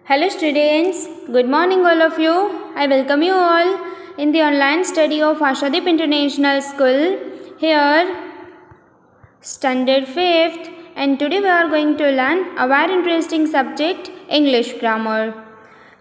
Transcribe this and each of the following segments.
Hello students, good morning all of you. I welcome you all in the online study of Ashadeep International School. Here, standard 5th, and today we are going to learn a very interesting subject, English grammar.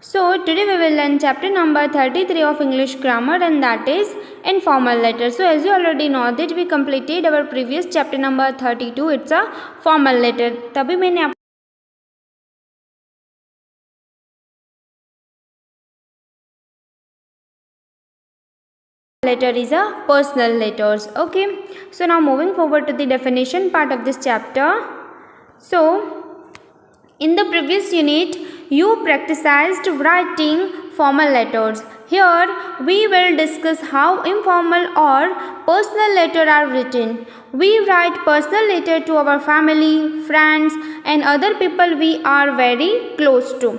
So today we will learn chapter number 33 of English grammar, and that is informal letters. So as you already know that we completed our previous chapter number 32. It's a formal letter. तभी मैंने letter is a personal letters. Okay, so now moving forward to the definition part of this chapter. So in the previous unit you practiced writing formal letters. Here we will discuss how informal or personal letter are written. We write personal letter to our family, friends and other people we are very close to.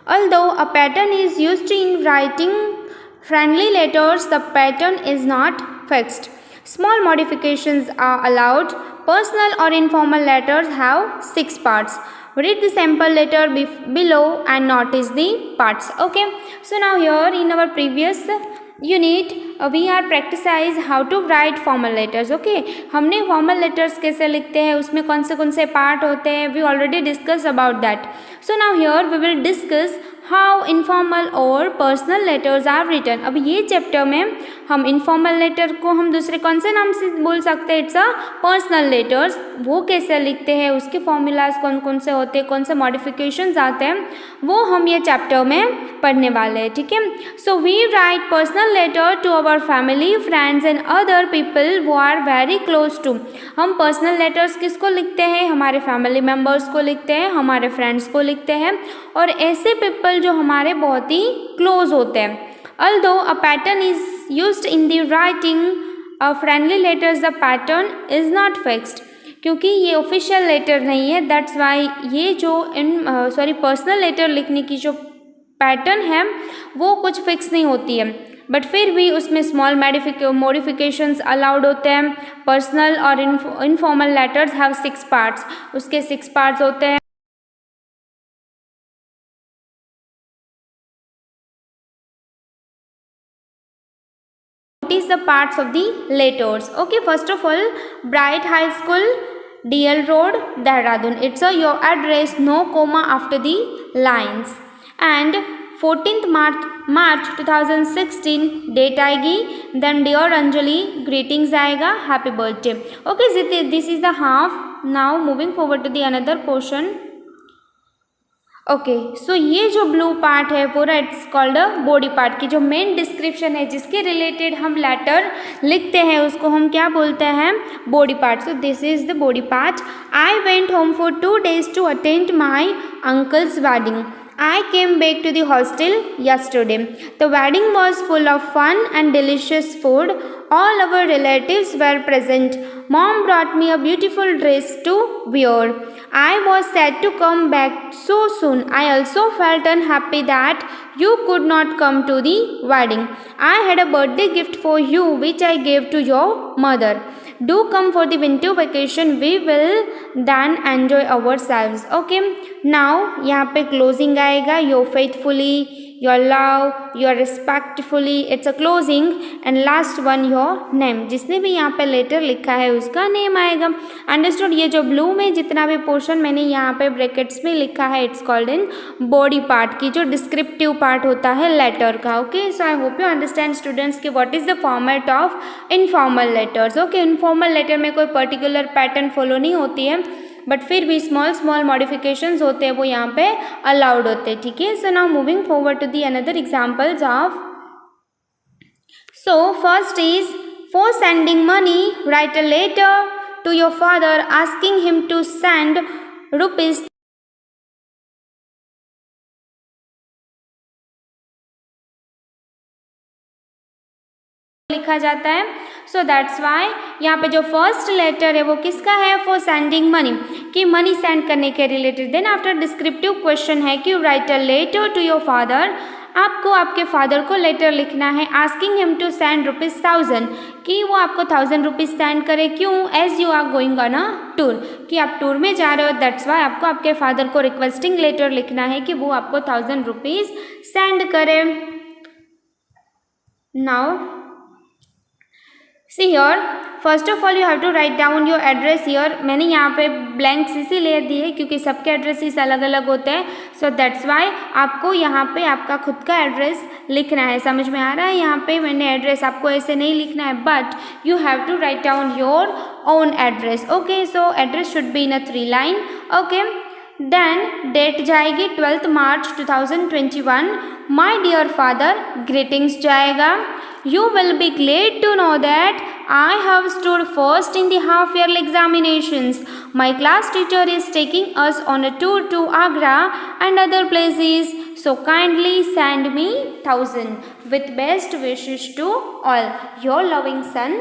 Although a pattern is used in writing friendly letters, the pattern is not fixed. Small modifications are allowed. Personal or informal letters have 6 parts. Read the sample letter below and notice the parts. Okay. So now here in our previous unit we are practice how to write formal letters. Okay, हमने formal letters कैसे लिखते हैं, उसमें कौन से part होते हैं, we already discussed about that. So now here we will discuss how informal और personal letters are written. अब ये चैप्टर में हम informal letter को हम दूसरे कौन से नाम से बोल सकते हैं, इट्स अ personal letters. वो कैसे लिखते हैं, उसके फॉर्मूलाज कौन से होते हैं, कौन से मॉडिफिकेशंस आते हैं, वो हम ये चैप्टर में पढ़ने वाले हैं. ठीक है. So we write personal letter to our family, friends and other people who are very close to. हम पर्सनल लेटर्स किसको लिखते हैं, हमारे फैमिली मेम्बर्स को लिखते हैं, हमारे फ्रेंड्स को लिखते हैं और ऐसे पीपल जो हमारे बहुत ही क्लोज होते हैं. Although a pattern is used in the writing of friendly letters, the pattern is not fixed. क्योंकि ये ऑफिशियल लेटर नहीं है, दैट्स वाई ये जो पर्सनल लेटर लिखने की जो पैटर्न है वो कुछ फिक्स नहीं होती है, बट फिर भी उसमें स्मॉल मॉडिफिकेशंस अलाउड होते हैं. पर्सनल और इनफॉर्मल लेटर्स हैव 6 पार्ट्स. उसके 6 पार्ट्स होते हैं. Notice the parts of the letters. Okay, first of all, Bright High School, DL Road, Dehradun. It's your address, no comma after the lines. And 14th March 2016 date आएगी. Then dear Anjali greetings आएगा, happy birthday. Okay, this is the half. Now moving forward to the another portion. Okay, so ये जो blue part है पूरा it's called a body part की जो main description है जिसके रिलेटेड हम लेटर लिखते हैं उसको हम क्या बोलते हैं, body part. So this is the body part. I went home for 2 days to attend my uncle's wedding. I came back to the hostel yesterday. The wedding was full of fun and delicious food. All our relatives were present. Mom brought me a beautiful dress to wear. I was sad to come back so soon. I also felt unhappy that you could not come to the wedding. I had a birthday gift for you which I gave to your mother. Do come for the winter vacation. We will then enjoy ourselves. Okay. Now यहाँ पे closing आएगा. Your faithfully, your love, your respectfully. It's a closing and last one your name. जिसने भी यहाँ पे letter लिखा है उसका नेम आएगा. अंडरस्टूड. ये जो ब्लू में जितना भी पोर्शन मैंने यहाँ पे ब्रैकेट्स में लिखा है it's called in body part की जो डिस्क्रिप्टिव पार्ट होता है लेटर का. Okay, so I hope you understand students कि what is the format of informal letters. Okay, informal letter में कोई पर्टिकुलर पैटर्न फॉलो नहीं होती है बट फिर भी स्मॉल मॉडिफिकेशंस होते हैं वो यहाँ पे अलाउड होते हैं. ठीक है. So now moving forward to the another examples of. So first is for sending money write a letter to your father asking him to send rupees लिखा जाता है. सो दैट्स वाई यहाँ पे जो फर्स्ट लेटर है वो किसका है, फॉर सेंडिंग मनी, कि मनी सेंड करने के related. Then after descriptive question है कि write a letter to your father आपको आपके फादर को लेटर लिखना है आस्किंग हिम टू सेंड ₹1000 कि वो आपको 1000 रुपीज़ सेंड करे। क्यों? As you are going on a tour, कि आप टूर में जा रहे हो, दैट्स वाई आपको आपके फादर को रिक्वेस्टिंग लेटर लिखना है कि वो आपको 1000 रुपीज़ सेंड करे। Now see here, first of all you have to write down your address here. मैंने यहाँ पे ब्लैंक्स इसीलिए दिए क्योंकि सबके एड्रेसेस अलग अलग होते हैं, सो दैट्स वाई आपको यहाँ पे आपका खुद का एड्रेस लिखना है। समझ में आ रहा है? यहाँ पे मैंने एड्रेस आपको ऐसे नहीं लिखना है, but you have to write down your own address. Okay, so address should be in a 3 line. Okay, then date जाएगी 12 March 2021। My dear father greetings जाएगा। You will be glad to know that I have stood first in the half-yearly examinations. My class teacher is taking us on a tour to Agra and other places. So kindly send me 1000 with best wishes to all. Your loving son.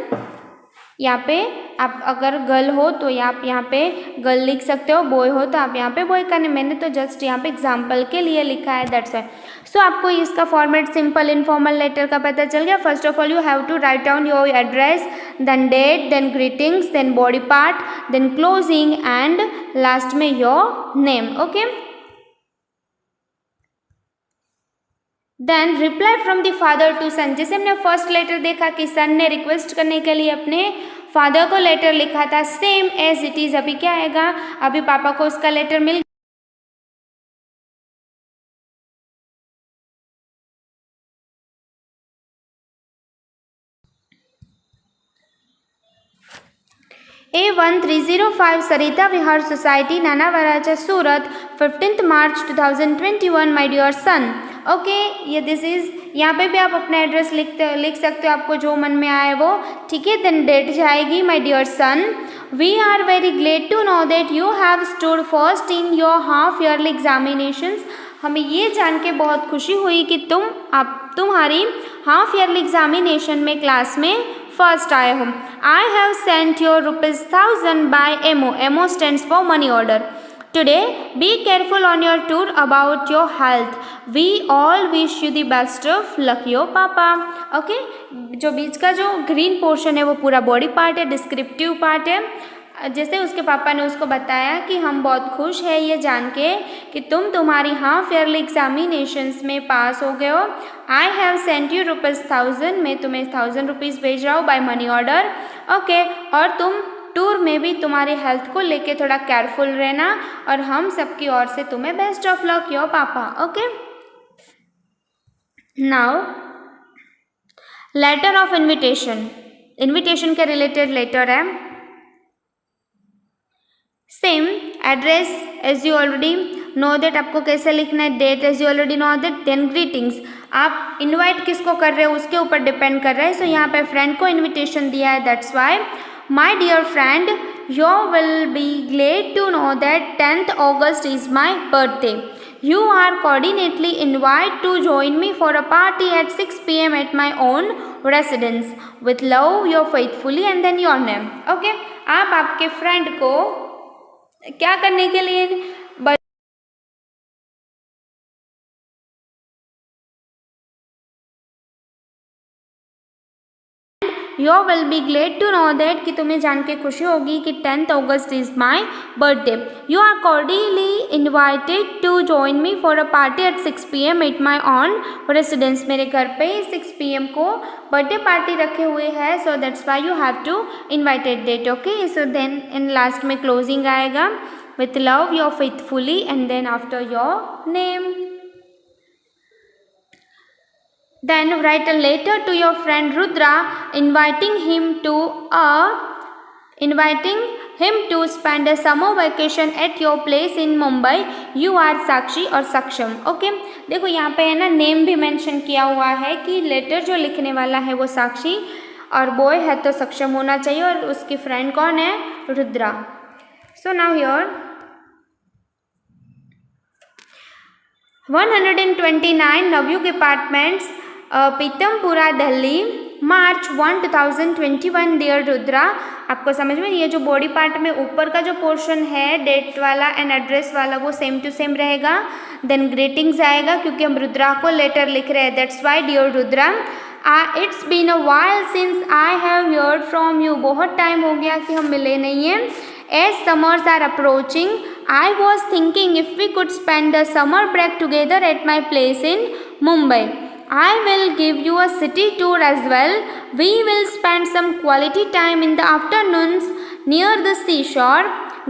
यहाँ पे आप अगर girl हो तो आप यहाँ पे girl लिख सकते हो, बॉय हो तो आप यहाँ पे बॉय का। मैंने तो जस्ट यहाँ पे एग्जाम्पल के लिए लिखा है, दैट्स वाई। सो आपको इसका फॉर्मेट सिंपल इनफॉर्मल लेटर का पता चल गया। First of all you have to write down your address, then date, then greetings, then body part, then closing and last में your name. Okay, then reply from the father to son. जैसे हमने first letter देखा कि सन ने request करने के लिए अपने फादर को लेटर लिखा था, सेम एज इट इज अभी क्या आएगा, अभी पापा को उसका लेटर मिल A1305 Sarita Vihar society Nanavarachha Surat 15 March 2021 my dear son. Okay, ये दिस इज, यहाँ पे भी आप अपना एड्रेस लिख सकते हो, आपको जो मन में आए वो। ठीक है, देन डेट जाएगी my dear son. We are very glad to know that you have stood first in your half yearly examinations. हमें ये जान के बहुत खुशी हुई कि तुम्हारी हाफ ईयरली एग्जामिनेशन में क्लास में फर्स्ट आए हो। I have sent your ₹1000 by MO. MO stands for money order. Today be careful on your tour about your health. We all wish you the best of luck, your papa. Okay, जो बीच का जो green portion है वो पूरा body part है, descriptive part है। जैसे उसके पापा ने उसको बताया कि हम बहुत खुश हैं ये जान के कि तुम्हारी हाफ ईयरली एग्जामिनेशंस में पास हो गए हो। I have sent you ₹1000। मैं तुम्हें 1000 रुपीज़ भेज रहा हूँ बाय मनी ऑर्डर। ओके, और तुम टूर में भी तुम्हारी हेल्थ को लेके थोड़ा केयरफुल रहना, और हम सबकी ओर से तुम्हें best of luck, your papa. Okay, now letter of invitation. Invitation के रिलेटेड लेटर है। Same address as you already know that, आपको कैसे लिखना है, date as you already know that, then greetings. आप इनवाइट किसको कर रहे हो उसके ऊपर डिपेंड कर रहा है। सो यहाँ पे फ्रेंड को इनविटेशन दिया है, that's why my dear friend you will be glad to know that 10th August is my birthday. You are coordinately invited to join me for a party at 6 PM at my own residence. With love, your faithfully and then your name. Okay? आप आपके friend को क्या करने के लिए You will be glad to know that कि तुम्हें जान के खुशी होगी कि 10th August is my birthday. You are cordially invited to join me for a party at 6 PM at my own residence. मेरे घर पे 6 PM को बर्थडे पार्टी रखे हुए हैं, so that's why you have to invited date. Okay, so then in last में closing आएगा with love, your faithfully and then after your name. Then write a letter to your friend Rudra inviting him to spend a summer vacation at your place in Mumbai. You are Sakshi और सक्षम। Okay, देखो यहाँ पे है ना name भी mention किया हुआ है कि लेटर जो लिखने वाला है वो साक्षी और बॉय है तो सक्षम होना चाहिए, और उसकी फ्रेंड कौन है, Rudra. So now here 129 Navyug apartments, Pitampura, Delhi, March 1, 2021. Dear Rudra, आपको समझ में, ये जो बॉडी पार्ट में ऊपर का जो पोर्शन है डेट वाला एंड एड्रेस वाला वो सेम टू सेम रहेगा। देन ग्रीटिंग्स आएगा क्योंकि हम रुद्रा को लेटर लिख रहे हैं, that's why dear Rudra it's been a while since I have heard from you, बहुत टाइम हो गया कि हम मिले नहीं हैं। As summers are approaching I was thinking if we could spend the summer break together at my place in Mumbai. I will give you a city tour as well. We will spend some quality time in the afternoons near the seashore.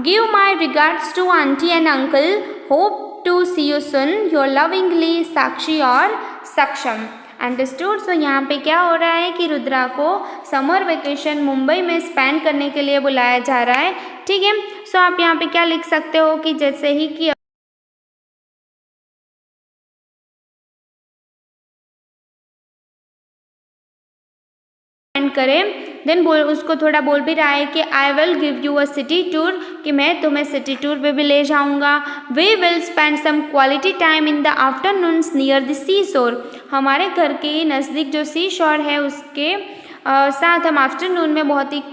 Give my regards to auntie and uncle. Hope to see you soon. Your lovingly Sakshi और Saksham. Understood. सो यहाँ पे क्या हो रहा है कि रुद्रा को summer vacation Mumbai में स्पेंड करने के लिए बुलाया जा रहा है। ठीक है, सो आप यहाँ पे क्या लिख सकते हो कि जैसे ही कि करें, देन उसको थोड़ा बोल भी रहा है कि I will give you a city tour, कि मैं तुम्हें सिटी टूर पे भी ले जाऊंगा। We will spend some quality time in the afternoons near the sea shore, हमारे घर के नज़दीक जो सी शोर है उसके साथ हम आफ्टरनून में बहुत ही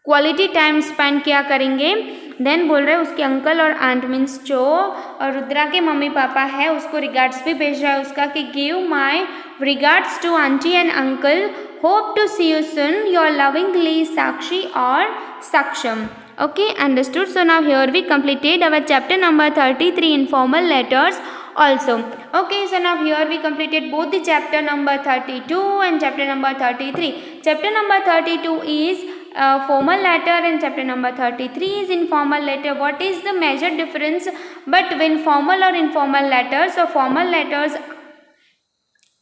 क्वालिटी टाइम स्पेंड किया करेंगे। देन बोल रहे हैं उसके अंकल और आंट मीन्स जो और रुद्रा के मम्मी पापा है उसको रिगार्ड्स भी भेज रहा है उसका कि give my regards to aunty and uncle, hope to see you soon, your lovingly Sakshi और Saksham. Okay, understood. So now here we completed our chapter number 33 informal letters also. Okay, so now here we completed both the chapter number 32 and chapter number 33. Chapter number 32 is formal letter and chapter number 33 is informal letter. What is the major difference between formal or informal letters? So formal letters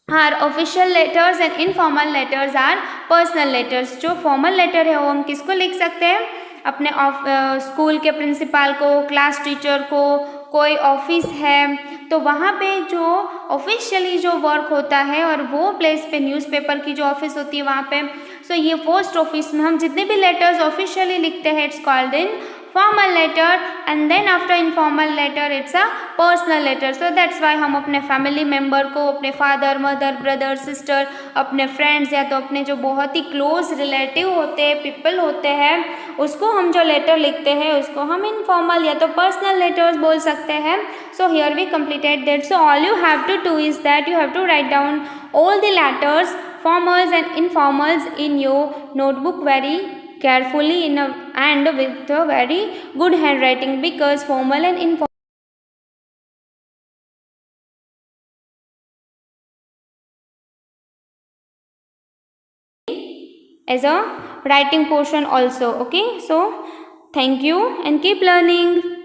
are official letters and informal letters are personal letters. जो formal letter है वो हम किसको लिख सकते हैं? अपने school के प्रिंसिपल को, क्लास टीचर को, कोई ऑफिस है तो वहाँ पे जो ऑफिशियली जो वर्क होता है और वो प्लेस पे न्यूज़पेपर की जो ऑफिस होती है वहाँ पे, सो ये पोस्ट ऑफिस में हम जितने भी लेटर्स ऑफिशियली लिखते हैं it's called in formal letter, and then after informal letter it's a personal letter. So that's why हम अपने फैमिली मेम्बर को, अपने फादर मदर ब्रदर सिस्टर, अपने फ्रेंड्स या तो अपने जो बहुत ही क्लोज रिलेटिव होते हैं पीपल होते हैं उसको हम जो लेटर लिखते हैं उसको हम इनफॉर्मल या तो पर्सनल लेटर्स बोल सकते हैं. So here we completed that. So all you have to do is that you have to write down all the letters, formals and informals in your notebook very carefully and with a very good handwriting, because formal and informal as a writing portion also. Okay, so thank you and keep learning.